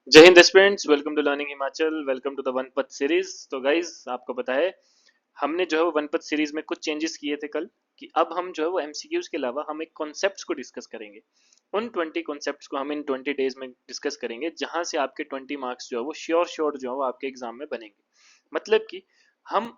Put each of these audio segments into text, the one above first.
जय Hind students, welcome to learning Himachal, welcome to the one path series. तो guys आपको पता है हमने जो है वो वन पथ सीरीज में कुछ चेंजेस किए थे कल, कि अब हम जो है वो एमसीक्यूज के अलावा हम एक कॉन्सेप्ट्स को डिस्कस करेंगे। उन 20 कॉन्सेप्ट्स को हम इन 20 डेज में डिस्कस करेंगे, जहां से आपके 20 मार्क्स जो है वो श्योर श्योर जो है वो आपके एग्जाम में बनेंगे। मतलब कि हम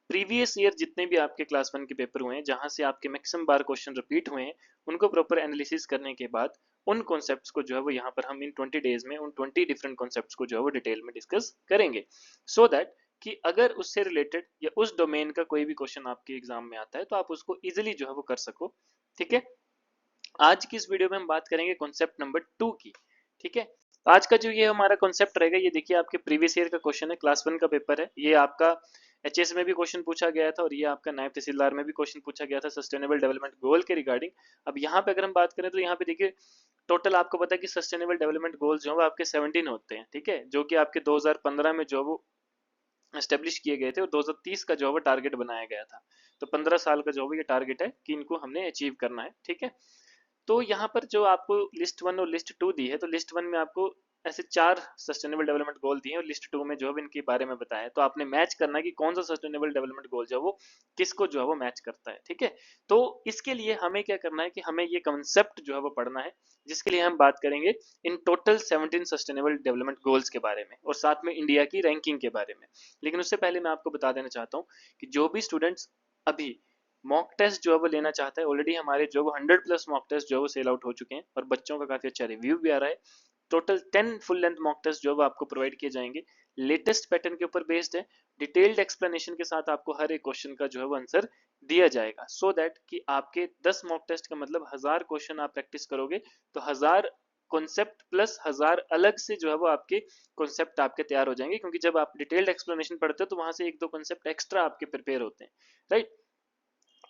प्रीवियस ईयर जितने भी आपके क्लास वन के पेपर हुए हैं, जहां से आपके मैक्सिमम बार क्वेश्चन रिपीट हुए हैं, उनको प्रॉपर एनालिसिस करने के बाद उन कॉन्सेप्ट्स को जो है वो यहाँ पर हम इन 20 डेज में उन 20 डिफरेंट कॉन्सेप्ट्स को जो है वो डिटेल में डिस्कस करेंगे, सो दैट कि अगर उससे रिलेटेड या उस डोमेन का कोई भी क्वेश्चन आपके एग्जाम में आता है तो आप उसको इजिली जो है वो कर सको। ठीक है। आज की इस वीडियो में हम बात करेंगे कॉन्सेप्ट नंबर 2 की। ठीक है। आज का जो ये हमारा कॉन्सेप्ट रहेगा, ये देखिए आपके प्रीवियस ईयर का क्वेश्चन है, क्लास वन का पेपर है, ये आपका एचएस में भी क्वेश्चन पूछा गया था और ये आपका नायब तहसीलदार में भी क्वेश्चन पूछा गया था सस्टेनेबल डेवलपमेंट गोल के रिगार्डिंग। अब यहाँ पे अगर हम बात करें तो यहाँ पे देखिए टोटल आपको पता है कि सस्टेनेबल डेवलपमेंट गोल्स जो है वो आपके 17 होते हैं। ठीक है, जो कि आपके 2015 में जो वो एस्टेब्लिश किए गए थे और 2030 का जो है वो टारगेट बनाया गया था। तो 15 साल का जो है ये टारगेट है कि इनको हमने अचीव करना है। ठीक है। तो यहाँ पर जो आपको लिस्ट वन और लिस्ट टू दी है, तो लिस्ट वन में आपको ऐसे 4 सस्टेनेबल डेवलपमेंट गोल दिए हैं और लिस्ट टू में जो है इनके बारे में बताया है। तो आपने मैच करना है कि कौन सा सस्टेनेबल डेवलपमेंट गोल जो है वो किसको जो है वो मैच करता है। ठीक है। तो इसके लिए हमें क्या करना है कि हमें ये कंसेप्ट जो है वो पढ़ना है, जिसके लिए हम बात करेंगे in total 17 sustainable development goals के बारे में और साथ में इंडिया की रैंकिंग के बारे में। लेकिन उससे पहले मैं आपको बता देना चाहता हूँ कि जो भी स्टूडेंट्स अभी मॉक टेस्ट जो है वो लेना चाहता है, ऑलरेडी हमारे जो वो 100 प्लस मॉक टेस्ट जो है वो सेल आउट हो चुके हैं और बच्चों का काफी अच्छा रिव्यू भी आ रहा है। Total 10 full length mock test जो है वो आपको प्रोवाइड किए जाएंगे, लेटेस्ट पैटर्न के ऊपर बेस्ड है। डिटेल्ड एक्सप्लेनेशन के साथ आपको हर एक क्वेश्चन का जो है वो आंसर दिया जाएगा, सो दैट कि आपके 10 मॉक टेस्ट का मतलब 1000 क्वेश्चन आप प्रैक्टिस करोगे, तो 1000 कॉन्सेप्ट प्लस 1000 अलग से जो है वो आपके कॉन्सेप्ट आपके तैयार हो जाएंगे, क्योंकि जब आप डिटेल्ड एक्सप्लेनेशन पढ़ते हो तो वहां से एक दो कॉन्सेप्ट एक्स्ट्रा आपके प्रिपेयर होते हैं। राइट।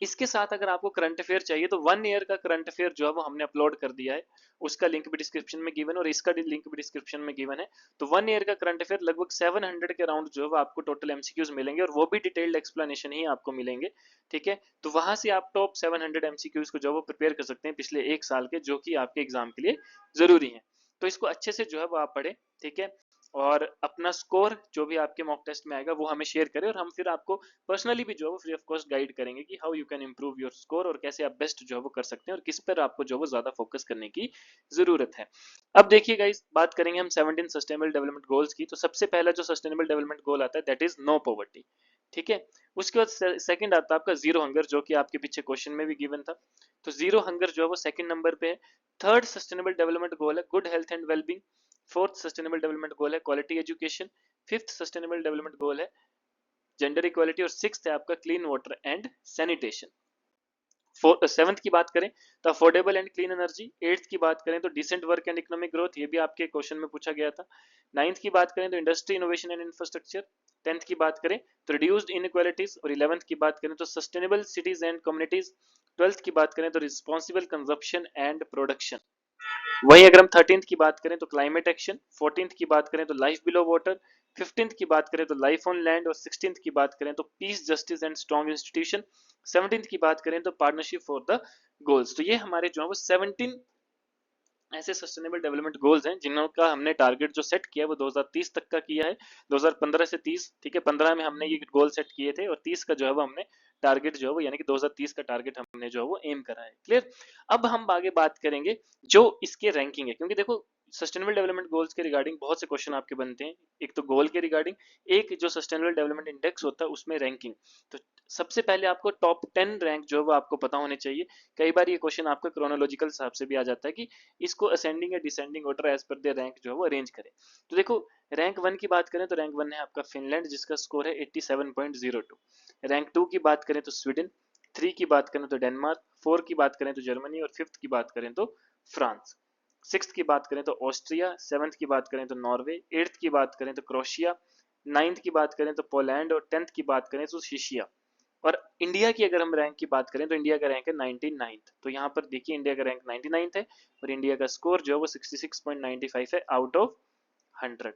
इसके साथ अगर आपको करंट अफेयर चाहिए तो 1 ईयर का करंट अफेयर जो है वो हमने अपलोड कर दिया है, उसका लिंक भी डिस्क्रिप्शन में गिवन है और इसका लिंक भी डिस्क्रिप्शन में गिवन है। तो 1 ईयर का करंट अफेयर लगभग 700 के अराउंड जो है वो आपको टोटल एमसीक्यूज मिलेंगे और वो भी डिटेल्ड एक्सप्लेनेशन ही आपको मिलेंगे। ठीक है। तो वहां से आप टॉप 700 एमसीक्यूज को जो है वो प्रिपेयर कर सकते हैं पिछले एक साल के, जो कि आपके एग्जाम के लिए जरूरी है। तो इसको अच्छे से जो है वो आप पढ़े। ठीक है। और अपना स्कोर जो भी आपके मॉक टेस्ट में आएगा वो हमें शेयर करें, और हम फिर आपको पर्सनली भी जो है फ्री ऑफ कॉस्ट गाइड करेंगे कि how you can improve your score और कैसे आप बेस्ट जो है वो कर सकते हैं और किस पर आपको जो है ज्यादा फोकस करने की जरूरत है। अब देखिए गाइस, बात करेंगे हम 17 सस्टेनेबल डेवलपमेंट गोल्स की। तो सबसे पहला जो सस्टेनेबल डेवलपमेंट गोल आता है दैट इज नो पॉवर्टी। ठीक है। उसके बाद सेकंड आता है आपका जीरो हंगर, जो कि आपके पीछे क्वेश्चन में भी गिवन था। तो जीरो हंगर जो है वो सेकंड नंबर पे है। थर्ड सस्टेनेबल डेवलपमेंट गोल है good health and wellbeing. Fourth sustainable development goal है quality education. Fifth sustainable development goal है जेंडर इक्वालिटी और सिक्स्थ है आपका clean water and sanitation. Seventh की बात करें तो affordable and clean energy. Eighth की बात करें तो decent work and economic growth, ये भी आपके क्वेश्चन में पूछा गया था। नाइन्थ की बात करें तो industry innovation and infrastructure. Tenth की बात करें तो रिड्यूस्ड इनइक्वालिटीज और 11th की बात करें तो sustainable cities and communities. 12th की बात करें तो रिस्पॉन्सिबल कंजप्शन एंड प्रोडक्शन। वहीं अगर हम 13th की बात करें तो क्लाइमेट एक्शन। 14th की बात करें तो लाइफ बिलो वाटर। 15th की बात करें तो लाइफ ऑन लैंड और 16th की बात करें तो piece justice and strong institution. 17th की बात करें तो पार्टनरशिप फॉर द गोल्स। तो ये हमारे जो है वो 17 ऐसे सस्टेनेबल डेवलपमेंट गोल्स हैं जिनका हमने टारगेट जो सेट किया है वो 2030 तक का किया है। 2015 से 30, ठीक है, 15 में हमने ये गोल सेट किए थे और 30 का जो है वो हमने टारगेट जो है वो यानी कि 2030 का टारगेट हमने जो है वो एम करा है। क्लियर। अब हम आगे बात करेंगे जो इसके रैंकिंग है, क्योंकि देखो सस्टेनेबल डेवलपमेंट गोल्स के रिगार्डिंग बहुत से क्वेश्चन आपके बनते हैं। एक तो गोल के रिगार्डिंग, एक जो सस्टेनेबल डेवलपमेंट इंडेक्स होता है उसमें रैंकिंग। तो सबसे पहले आपको टॉप 10 रैंक जो है वो आपको पता होने चाहिए। कई बार ये क्वेश्चन आपको क्रोनोलॉजिकल हिसाब से भी आ जाता है कि इसको असेंडिंग या descending order as per the rank जो है वो अरेंज करें। तो देखो रैंक वन की बात करें तो रैंक वन है आपका फिनलैंड, जिसका स्कोर है 87.02। रैंक टू की बात करें तो स्वीडन। थ्री की बात करें तो डेनमार्क। फोर की बात करें तो जर्मनी और फिफ्थ की बात करें तो फ्रांस। सिक्स की बात करें तो ऑस्ट्रिया। सेवंथ की बात करें तो नॉर्वे। एट्थ की बात करें तो क्रोशिया। नाइन्थ की बात करें तो पोलैंड और टेंथ की बात करें तो शिशिया। और इंडिया की अगर हम रैंक की बात करें तो इंडिया का रैंक है 99th। तो यहाँ पर देखिए इंडिया का रैंक 99th है और इंडिया का स्कोर जो है वो 66.95 है आउट ऑफ 100।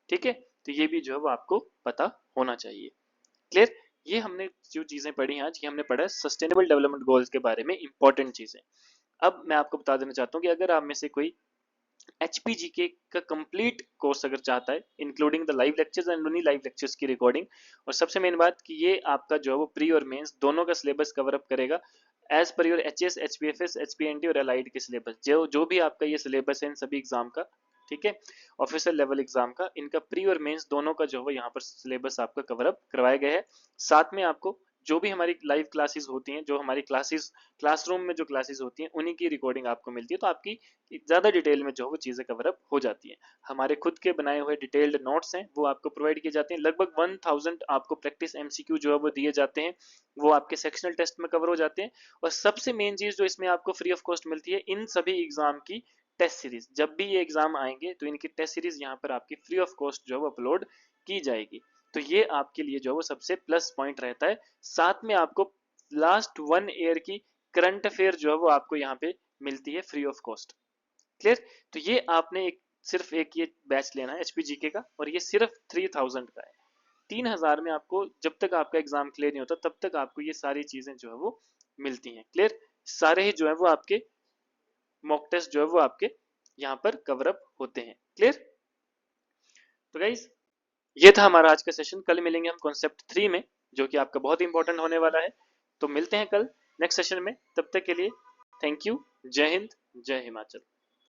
ठीक है। तो ये भी जो है वो आपको पता होना चाहिए। क्लियर। ये हमने जो चीजें पढ़ी आज, ये हमने पढ़ा सस्टेनेबल डेवलपमेंट गोल्स के बारे में इंपॉर्टेंट चीजें। अब मैं आपको बता देना चाहता हूँ कि अगर आप में से कोई HPGK का कंप्लीट कोर्स अगर चाहता है, including the live lectures and उन्हीं लाइव लेक्चर्स की रिकॉर्डिंग, और सबसे मेन बात कि ये आपका जो है वो प्री और मेंस दोनों का सिलेबस कवर अप करेगा as per your HS, HPFS, HPNT और एलाइड के सिलेबस, जो जो भी आपका ये सिलेबस है इन सभी एग्जाम का, ठीक है, ऑफिसर लेवल एग्जाम का, इनका प्री और मेंस दोनों का जो है यहाँ पर सिलेबस आपका कवर अप करवाया गया है। साथ में आपको जो भी हमारी लाइव क्लासेस होती हैं, जो हमारी क्लासेस क्लासरूम में जो क्लासेस होती हैं, उन्हीं की रिकॉर्डिंग आपको मिलती है, तो आपकी ज्यादा डिटेल में जो है वो चीजें कवर अप हो जाती हैं। हमारे खुद के बनाए हुए डिटेल्ड नोट्स हैं, वो आपको प्रोवाइड किए जाते हैं। लगभग 1000 आपको प्रैक्टिस MCQ जो है वो दिए जाते हैं, वो आपके सेक्शनल टेस्ट में कवर हो जाते हैं। और सबसे मेन चीज जो इसमें आपको फ्री ऑफ कॉस्ट मिलती है, इन सभी एग्जाम की टेस्ट सीरीज, जब भी ये एग्जाम आएंगे तो इनकी टेस्ट सीरीज यहाँ पर आपकी फ्री ऑफ कॉस्ट जो है वो अपलोड की जाएगी। तो ये आपके लिए जो है वो सबसे प्लस पॉइंट रहता है। साथ में आपको लास्ट 1 ईयर की करंट अफेयर जो है वो आपको यहाँ पे मिलती है फ्री ऑफ कॉस्ट। क्लियर? तो ये आपने एक सिर्फ एक ये बैच लेना है HPGK का, और ये सिर्फ 3000 का है। 3000 में आपको जब तक आपका एग्जाम क्लियर नहीं होता तब तक आपको ये सारी चीजें जो है वो मिलती हैं। क्लियर? सारे ही जो है वो आपके मॉक टेस्ट जो है वो आपके यहाँ पर कवर अप होते हैं। क्लियर? तो गाइज ये था हमारा आज का सेशन। कल मिलेंगे हम कॉन्सेप्ट 3 में, जो कि आपका बहुत इंपॉर्टेंट होने वाला है। तो मिलते हैं कल नेक्स्ट सेशन में, तब तक के लिए थैंक यू। जय हिंद, जय हिमाचल।